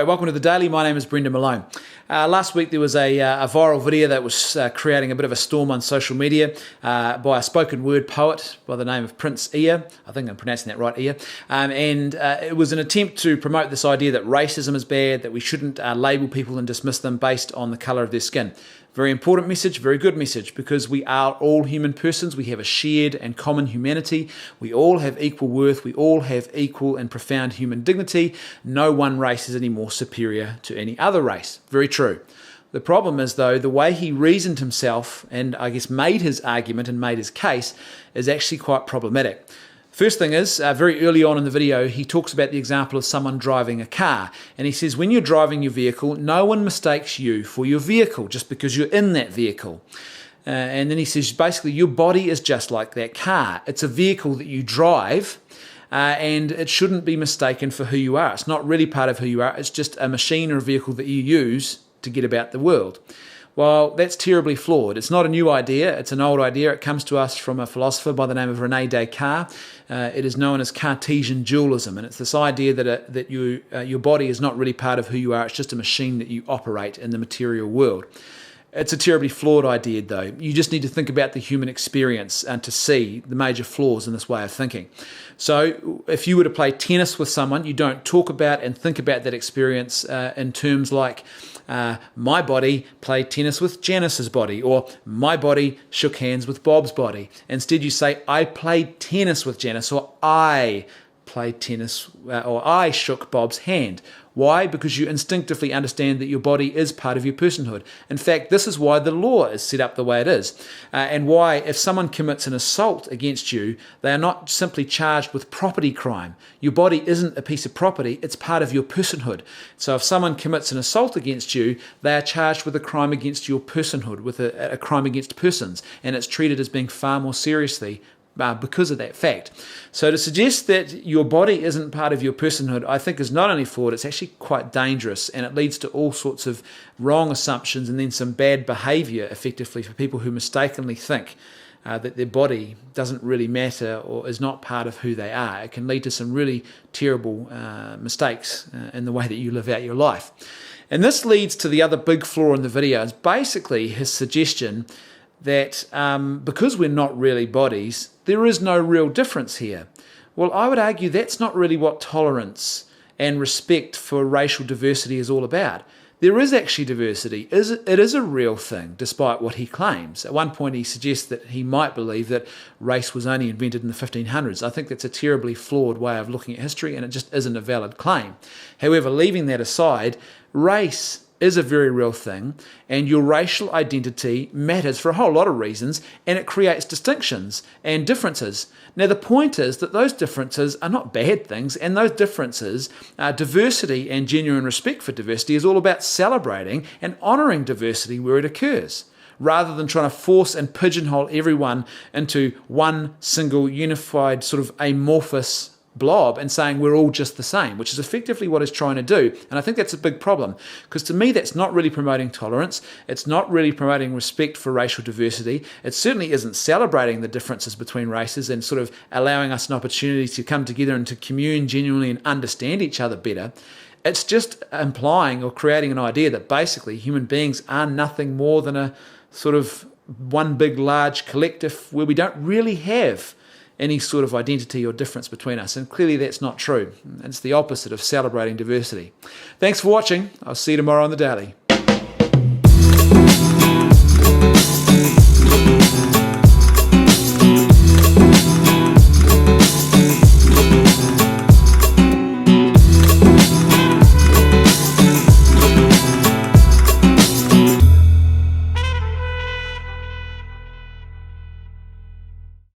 G'day, welcome to The Daily. My name is Brendan Malone. Last week there was a viral video that was creating a bit of a storm on social media by a spoken word poet by the name of Prince Ea. I think I'm pronouncing that right, Ea. It was an attempt to promote this idea that racism is bad, that we shouldn't label people and dismiss them based on the colour of their skin. Very important message, very good message, because we are all human persons. We have a shared and common humanity. We all have equal worth. We all have equal and profound human dignity. No one race is any more superior to any other race. Very true. The problem is, though, the way he reasoned himself and I guess made his argument and made his case is actually quite problematic. First thing is, very early on in the video, he talks about the example of someone driving a car. And he says, when you're driving your vehicle, no one mistakes you for your vehicle just because you're in that vehicle. And then he says, basically, your body is just like that car. It's a vehicle that you drive, and it shouldn't be mistaken for who you are. It's not really part of who you are. It's just a machine or a vehicle that you use to get about the world. Well, that's terribly flawed. It's not a new idea. It's an old idea. It comes to us from a philosopher by the name of René Descartes. It is known as Cartesian dualism, and it's this idea that your body is not really part of who you are. It's just a machine that you operate in the material world. It's a terribly flawed idea, though. You just need to think about the human experience and to see the major flaws in this way of thinking. So if you were to play tennis with someone, you don't talk about and think about that experience in terms like my body played tennis with Janice's body, or my body shook hands with Bob's body. Instead, you say, I played tennis with Janice, or I played tennis, or I shook Bob's hand. Why? Because you instinctively understand that your body is part of your personhood. In fact, this is why the law is set up the way it is, and why if someone commits an assault against you, they are not simply charged with property crime. Your body isn't a piece of property, it's part of your personhood. So if someone commits an assault against you, they are charged with a crime against your personhood, with a crime against persons, and it's treated as being far more seriously because of that fact. So to suggest that your body isn't part of your personhood, I think is not only flawed, it's actually quite dangerous, and it leads to all sorts of wrong assumptions and then some bad behaviour effectively for people who mistakenly think that their body doesn't really matter or is not part of who they are. It can lead to some really terrible mistakes in the way that you live out your life. And this leads to the other big flaw in the video, is basically his suggestion that because we're not really bodies, there is no real difference here. Well, I would argue that's not really what tolerance and respect for racial diversity is all about. There is actually diversity. It is a real thing, despite what he claims. At one point, he suggests that he might believe that race was only invented in the 1500s. I think that's a terribly flawed way of looking at history, and it just isn't a valid claim. However, leaving that aside, race is a very real thing, and your racial identity matters for a whole lot of reasons, and it creates distinctions and differences. Now, the point is that those differences are not bad things, and those differences, diversity and genuine respect for diversity is all about celebrating and honouring diversity where it occurs, rather than trying to force and pigeonhole everyone into one single unified sort of amorphous blob and saying we're all just the same, which is effectively what he's trying to do. And I think that's a big problem, because to me that's not really promoting tolerance, it's not really promoting respect for racial diversity, it certainly isn't celebrating the differences between races and sort of allowing us an opportunity to come together and to commune genuinely and understand each other better. It's just implying or creating an idea that basically human beings are nothing more than a sort of one big large collective where we don't really have any sort of identity or difference between us. And clearly that's not true. It's the opposite of celebrating diversity. Thanks for watching. I'll see you tomorrow on The Daily.